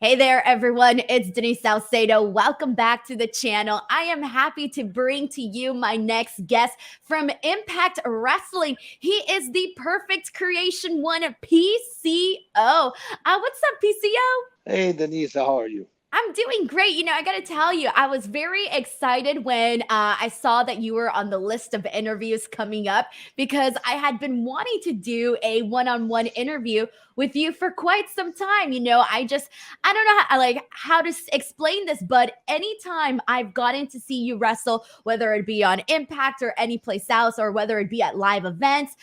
Hey there, everyone. It's Denise Salcedo. Welcome back to the channel. I am happy to bring to you my next guest from Impact Wrestling. He is the perfect creation one, PCO. What's up, PCO? Hey Denise, how are you? I'm doing great. I got to tell you, I was very excited when I saw that you were on the list of interviews coming up because I had been wanting to do a one-on-one interview with you for quite some time. I don't know how to explain this, but anytime I've gotten to see you wrestle, whether it be on Impact or any place else, or whether it be at live events,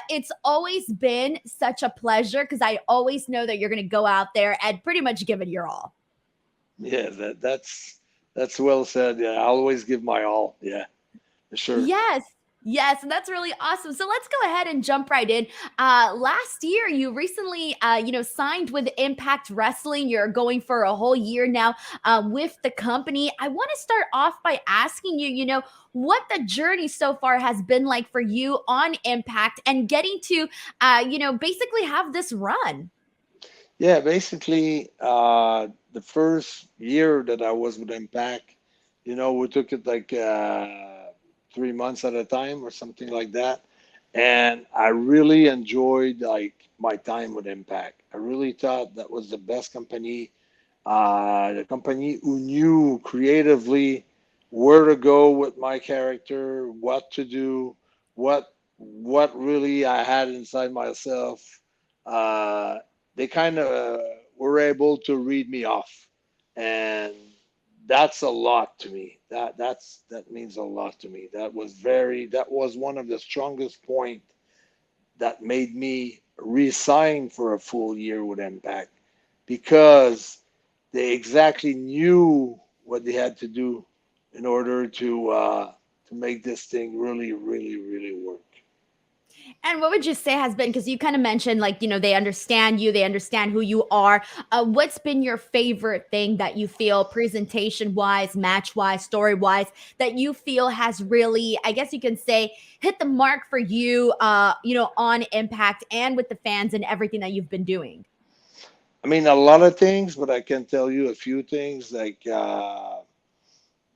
it's always been such a pleasure because I always know that you're going to go out there and pretty much give it your all. Yeah, that's well said. Yeah, I always give my all. Yeah, for sure. Yes. Yes, and that's really awesome. So let's go ahead and jump right in. Last year, you recently, signed with Impact Wrestling. You're going for a whole year now with the company. I want to start off by asking you, what the journey so far has been like for you on Impact and getting to, basically have this run. Yeah, basically, the first year that I was with Impact, we took it like 3 months at a time or something like that, and I really enjoyed like my time with Impact. I really thought that was the best company, the company who knew creatively where to go with my character, what to do, what really I had inside myself. Uh, they kind of were able to read me off, and that's a lot to me. That means a lot to me. That was one of the strongest point that made me resign for a full year with Impact because they exactly knew what they had to do in order to make this thing really, really, really work. And what would you say has been, because you kind of mentioned, like, they understand you, they understand who you are. What's been your favorite thing that you feel presentation wise, match wise, story wise, that you feel has really, I guess you can say, hit the mark for you, on Impact and with the fans and everything that you've been doing? I mean, a lot of things, but I can tell you a few things. Like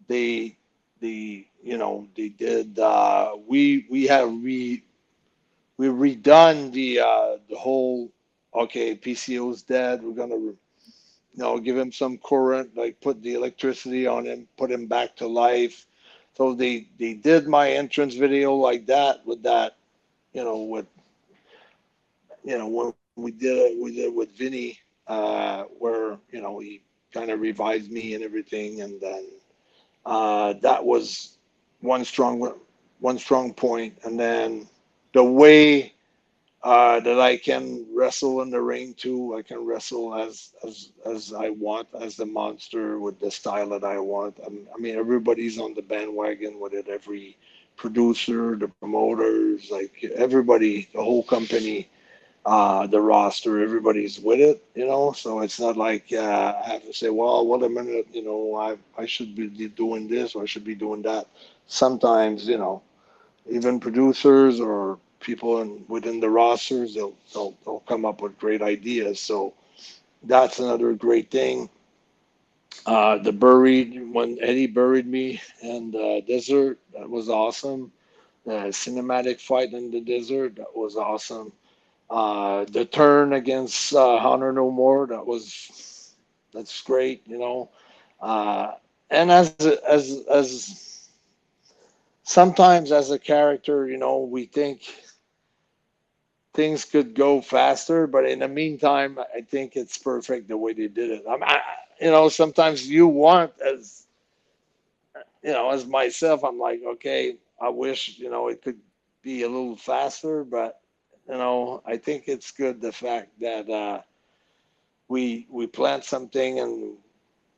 they, they did. We have we redone the whole. Okay, PCO's dead. We're gonna give him some current, like put the electricity on him, put him back to life. So they did my entrance video like that with that, with when we did it with Vinny, where he kind of revived me and everything, and then that was one strong one strong point, and then the way that I can wrestle in the ring too. I can wrestle as I want, as the monster with the style that I want. I mean, everybody's on the bandwagon with it. Every producer, the promoters, like everybody, the whole company, the roster, everybody's with it. So it's not like I have to say, well, wait a minute, I should be doing this or I should be doing that. Sometimes, even producers or people within the rosters, they'll come up with great ideas. So that's another great thing. The buried when Eddie buried me in the desert, that was awesome. The cinematic fight in the desert, that was awesome. The turn against Honor No More, that's great. Uh, and as sometimes as a character, we think things could go faster, but in the meantime, I think it's perfect the way they did it. Sometimes you want as myself, I'm like, okay, I wish it could be a little faster, but I think it's good the fact that we plant something and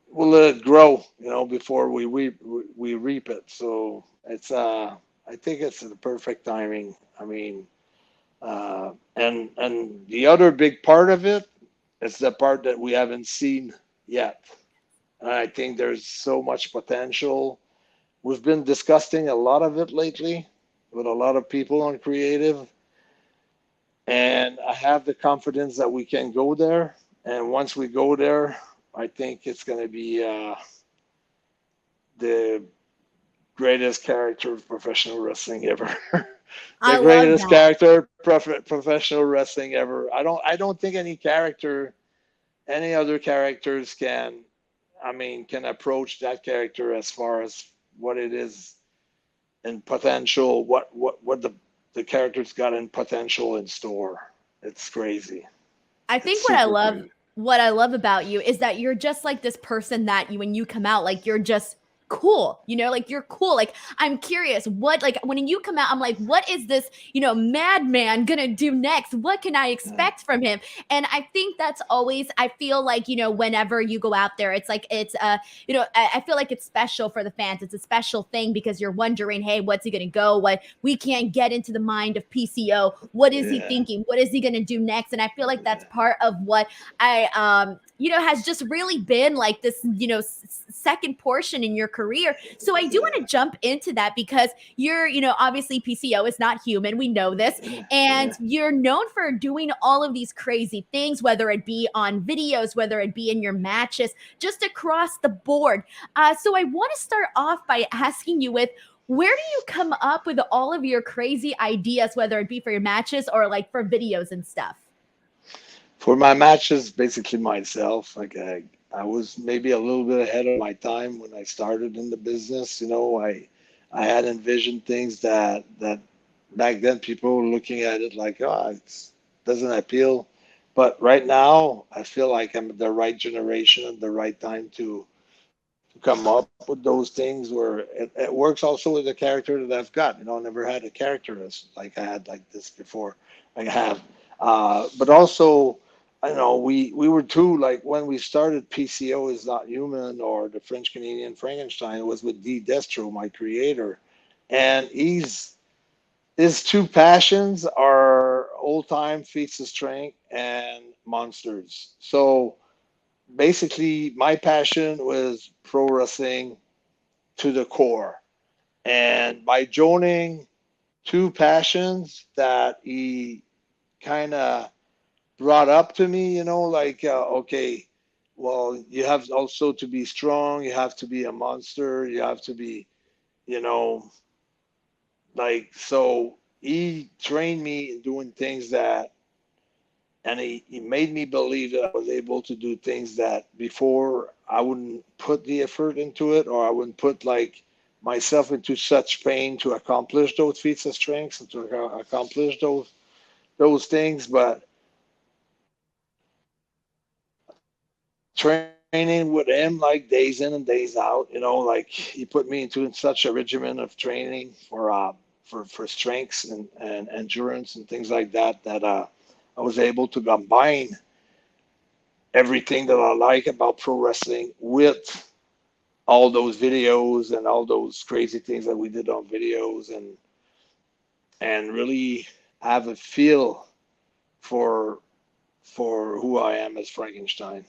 we'll let it grow, before we reap it. So it's I think it's the perfect timing. I mean, and the other big part of it is the part that we haven't seen yet. And I think there's so much potential. We've been discussing a lot of it lately with a lot of people on creative, and I have the confidence that we can go there. And once we go there, I think it's going to be the greatest character of professional wrestling ever. I The love greatest that. character professional wrestling ever. I don't think any character, any other characters can, I mean, can approach that character as far as what it is in potential, what the character's got in potential in store. It's crazy. I It's think super crazy. what I love about you is that you're just like this person that you when you come out like you're just cool, you know, like you're cool. Like I'm curious what like when you come out I'm like what is this, madman gonna do next? What can I Yeah, expect from him? And I think that's always I feel like, whenever you go out there it's like it's I feel like it's special for the fans. It's a special thing because you're wondering, hey, what's he gonna go? What we can't get into the mind of PCO. What is he yeah, thinking? What is he gonna do next? And I feel like that's yeah, part of what I has just really been like this, second portion in your career. So I do want to yeah, jump into that because you're, obviously PCO is not human. We know this. yeah, And yeah. you're known for doing all of these crazy things, whether it be on videos, whether it be in your matches, just across the board. So I want to start off by asking you with where do you come up with all of your crazy ideas, whether it be for your matches or like for videos and stuff? For my matches, basically myself. Like I was maybe a little bit ahead of my time when I started in the business. I had envisioned things that back then people were looking at it like, oh, it doesn't appeal. But right now, I feel like I'm the right generation at the right time to come up with those things where it works also with the character that I've got. I never had a character as like I had like this before. I have, but also, we were too like when we started. PCO is not human or the French Canadian Frankenstein. It was with D Destro, my creator, and his two passions are old time feats of strength and monsters. So basically, my passion was pro wrestling to the core. And by joining two passions that he kind of brought up to me, like, okay, well, you have also to be strong, you have to be a monster, you have to be, you know, like, so he trained me in doing things that, and he made me believe that I was able to do things that before I wouldn't put the effort into it, or I wouldn't put like myself into such pain to accomplish those feats of strength and to accomplish those things. But training with him like days in and days out, like he put me into such a regimen of training for strengths and endurance and things like that that I was able to combine everything that I like about pro wrestling with all those videos and all those crazy things that we did on videos and really have a feel for for who I am as Frankenstein.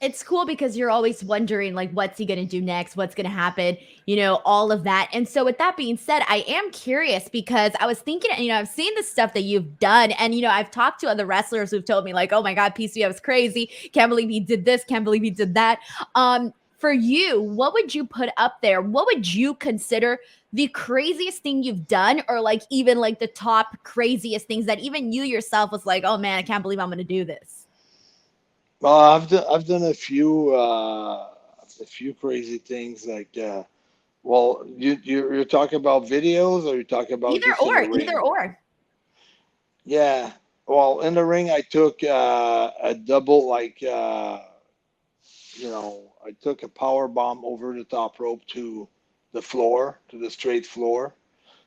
It's cool because you're always wondering like what's he going to do next, what's going to happen, all of that. And so with that being said, I am curious because I was thinking, I've seen the stuff that you've done and I've talked to other wrestlers who've told me like, oh my god, PCO is crazy, can't believe he did this, can't believe he did that. For you, what would you put up there? What would you consider the craziest thing you've done, or like even like the top craziest things that even you yourself was like, oh man, I can't believe I'm going to do this? Well, I've done a few crazy things like well, you're talking about videos or you're talking about Either just in the or, either ring? or. Yeah. Well, in the ring, I took a double, like, I took a power bomb over the top rope to the floor, to the straight floor.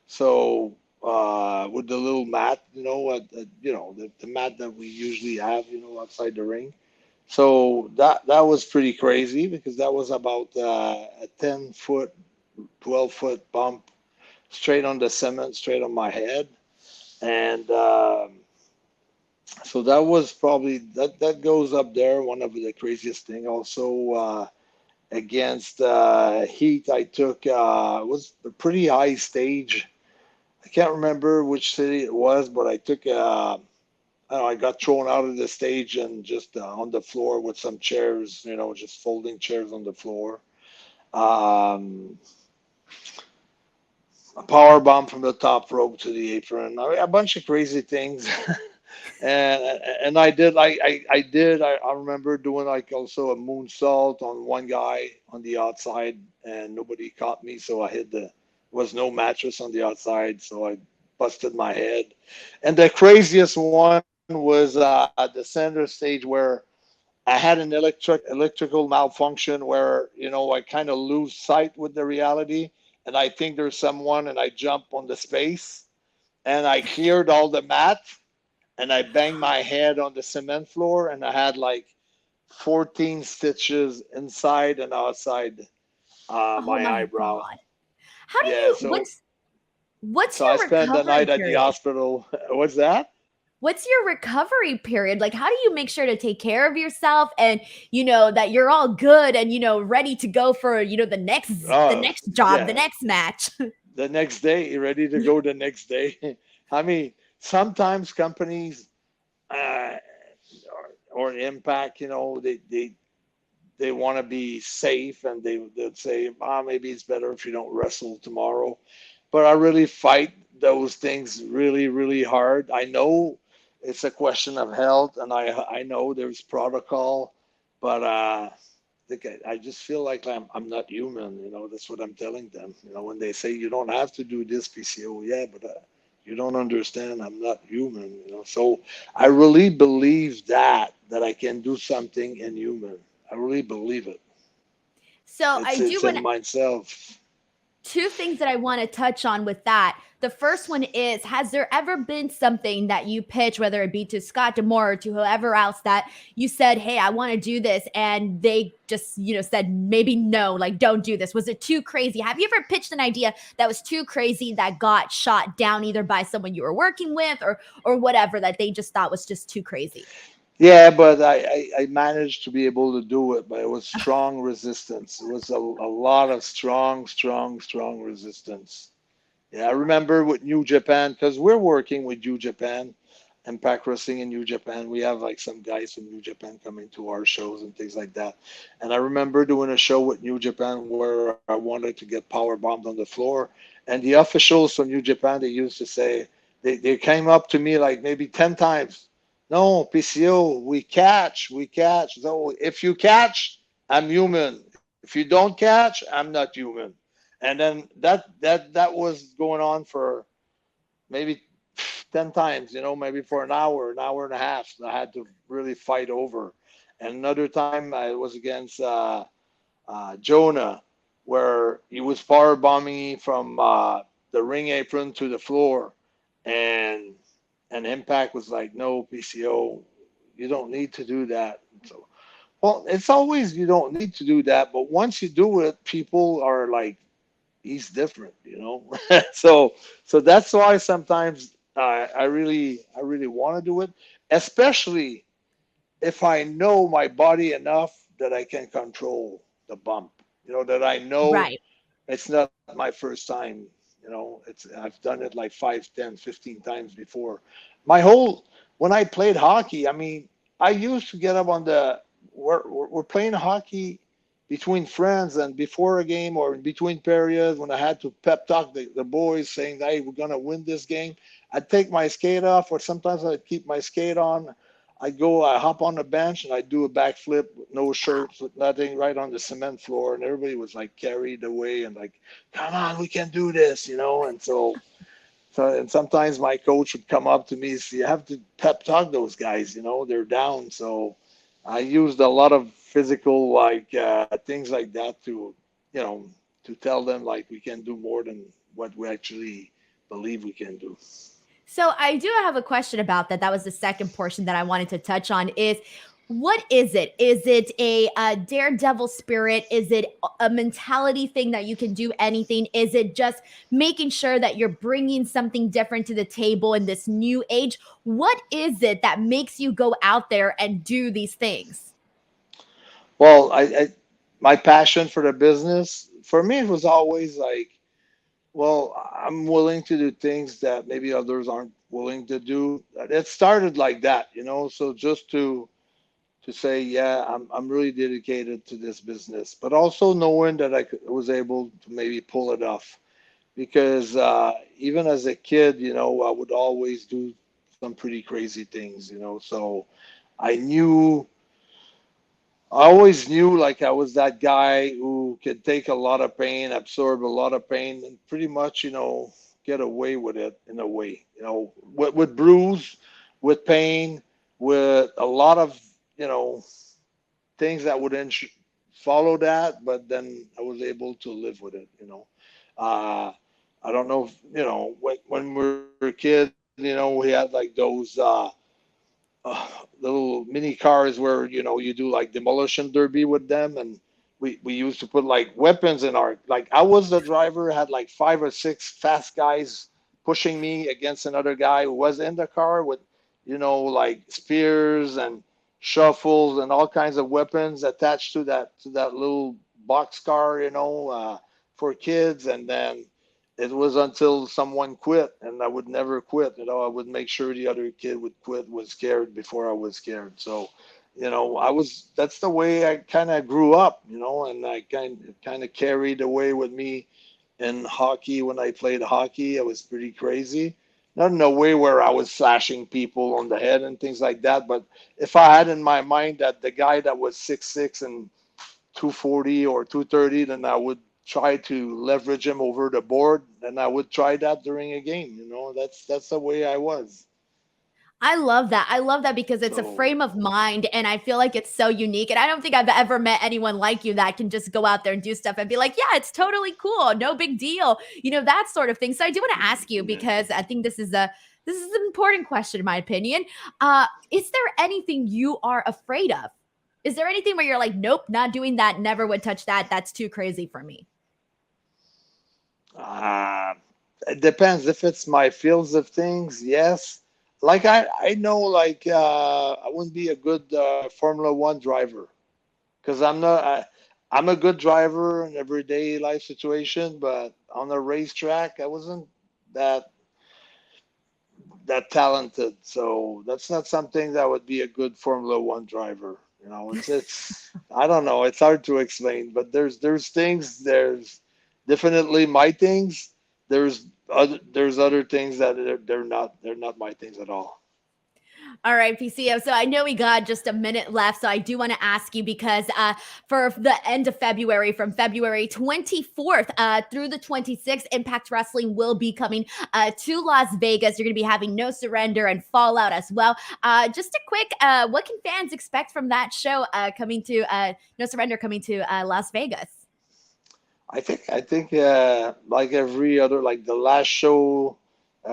So, with the little mat, the mat that we usually have, outside the ring. So that was pretty crazy because that was about a 10 foot, 12 foot bump straight on the cement, straight on my head. And so that was probably that goes up there. One of the craziest thing. Also against Heat, I took it was a pretty high stage. I can't remember which city it was, but I took I got thrown out of the stage and just on the floor with some chairs, just folding chairs on the floor. Um, a power bomb from the top rope to the apron. I mean, a bunch of crazy things. and and I remember doing like also a moonsault on one guy on the outside, and nobody caught me, so I hit the was no mattress on the outside, so I busted my head. And the craziest one was at the center stage where I had an electrical malfunction where I kind of lose sight with the reality, and I think there's someone, and I jump on the space, and I cleared all the mat, and I banged my head on the cement floor, and I had like 14 stitches inside and outside Oh my my eyebrow. God. How do Yeah, you so what's so I your spent the recovery night at the period? hospital. What's that? What's your recovery period? Like, how do you make sure to take care of yourself and, that you're all good and, ready to go for, the Oh, next job, the yeah, next match? the next day, ready to go the next day. I mean, sometimes companies uh, or Impact, they want to be safe, and they'd say, maybe it's better if you don't wrestle tomorrow. But I really fight those things really, really hard. I know it's a question of health, and I know there's protocol, but I just feel like I'm not human. That's what I'm telling them. When they say you don't have to do this PCO, yeah, but you don't understand. I'm not human. So I really believe that I can do something inhuman. I really believe it. So I It's do it's want in myself. two things that I want to touch on with that. The first one is, has there ever been something that you pitch, whether it be to Scott Demore or to whoever else, that you said, hey, I want to do this, and they just, said maybe no, like don't do this? Was it too crazy? Have you ever pitched an idea that was too crazy that got shot down either by someone you were working with or whatever, that they just thought was just too crazy? Yeah, but I managed to be able to do it, but it was strong resistance. It was a lot of strong resistance. Yeah, I remember with New Japan, because we're working with New Japan, Impact Wrestling in New Japan. We have like some guys from New Japan coming to our shows and things like that. And I remember doing a show with New Japan where I wanted to get power bombed on the floor. And the officials from New Japan, they used to say, they came up to me like maybe 10 times. No, PCO, we catch. So if you catch, I'm human. If you don't catch, I'm not human. And then that was going on for maybe 10 times, maybe for an hour and a half. So I had to really fight over. And another time I was against Jonah, where he was power bombing me from the ring apron to the floor, and Impact was like, "No, PCO, you don't need to do that." So, well, it's always you don't need to do that, but once you do it, people are like, "He's different." so that's why sometimes I really want to do it, especially if I know my body enough that I can control the bump. That I know Right. it's not my first time. I've done it like 5, 10, 15 times before. When I played hockey, I mean, I used to get up on we're playing hockey between friends and before a game or in between periods when I had to pep talk the boys saying, hey, we're going to win this game. I'd take my skate off, or sometimes I'd keep my skate on. I hop on the bench and I do a backflip with no shirts, with nothing, right on the cement floor, and everybody was like carried away and like, "Come on, we can do this." And and sometimes my coach would come up to me and say, "You have to pep talk those guys. They're down." So I used a lot of physical like things like that you know, to tell them like we can do more than what we actually believe we can do. So I do have a question about that. That was the second portion that I wanted to touch on. Is what is it? Is it a daredevil spirit? Is it a mentality thing that you can do anything? Is it just making sure that you're bringing something different to the table in this new age? What is it that makes you go out there and do these things? Well, my passion for the business, for me, it was always like, well, I'm willing to do things that maybe others aren't. willing to do. It started like that, you know. So just to say, yeah, I'm really dedicated to this business, but also knowing that was able to maybe pull it off because even as a kid, you know, I would always do some pretty crazy things, you know. So I knew, I always knew like I was that guy who could take a lot of pain, absorb a lot of pain, and pretty much, you know, get away with it in a way, you know, with bruise, with pain, with a lot of, you know, things that would follow that, but then I was able to live with it, you know. Uh, I don't know if, you know, when we were kids, you know, we had like those little mini cars where you know you do like demolition derby with them, and we used to put like weapons in our like I was the driver, had like 5 or 6 fast guys pushing me against another guy who was in the car with you know like spears and shuffles and all kinds of weapons attached to that little box car, you know, for kids, and then it was until someone quit, and I would never quit. You know, I would make sure the other kid would quit, was scared before I was scared. So, you know, that's the way I kind of grew up, you know, and I kind of carried away with me in hockey when I played hockey. I was pretty crazy. Not in a way where I was slashing people on the head and things like that, but if I had in my mind that the guy that was 6'6" and 240 or 230, then I would try to leverage him over the board, and I would try that during a game. You know, that's the way I was. I love that. I love that because it's a So frame of mind and I feel like it's so unique. And I don't think I've ever met anyone like you that can just go out there and do stuff and be like, yeah, it's totally cool. No big deal. That sort of thing. So I do want to ask you yeah. because I think this is an important question in my opinion. Is there anything you are afraid of? Is there anything where you're like, nope, not doing that, never would touch that. That's too crazy for me. Uh, it depends if it's my fields of things. Yes, like I know like I wouldn't be a good Formula One driver because I'm a good driver in everyday life situation, but on a racetrack I wasn't that that talented. So that's not something that would be a good Formula One driver. You know, it's I don't know. It's hard to explain, but there's things. There's definitely my things. There's other things that they're not my things at all. All right, PCO. So I know we got just a minute left. So I do want to ask you because for the end of February, from February 24th through the 26th, Impact Wrestling will be coming to Las Vegas. You're going to be having No Surrender and Fallout as well. Just a quick, what can fans expect from that show coming to No Surrender coming to Las Vegas? I think like every other like the last show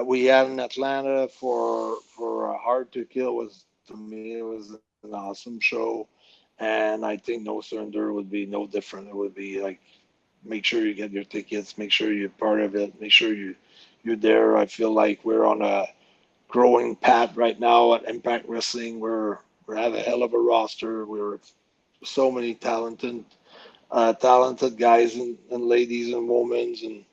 we had in Atlanta for Hard to Kill was to me it was an awesome show, and I think No Surrender would be no different. It would be like make sure you get your tickets, make sure you're part of it, make sure you're there. I feel like we're on a growing path right now at Impact Wrestling. We have a hell of a roster. We're so many talented guys and ladies and women, and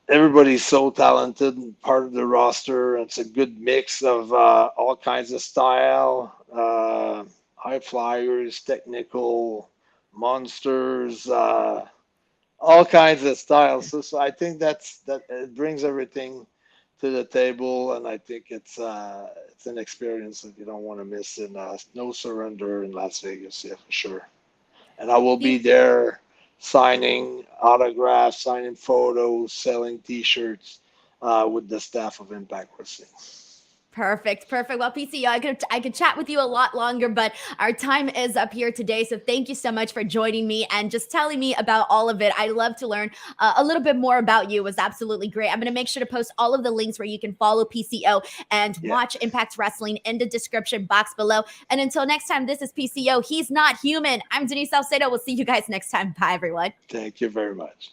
everybody's so talented and part of the roster. It's a good mix of all kinds of style, high flyers, technical monsters, all kinds of styles. So I think that it brings everything to the table, and I think it's an experience that you don't want to miss in No Surrender in Las Vegas, yeah, for sure. And I will be there signing autographs, signing photos, selling T-shirts with the staff of Impact Wrestling. Perfect, perfect. Well, PCO, I could chat with you a lot longer, but our time is up here today. So thank you so much for joining me and just telling me about all of it. I love to learn a little bit more about you. It was absolutely great. I'm going to make sure to post all of the links where you can follow PCO and Yeah, watch Impact Wrestling in the description box below. And until next time, this is PCO. He's not human. I'm Denise Salcedo. We'll see you guys next time. Bye, everyone. thank you very much.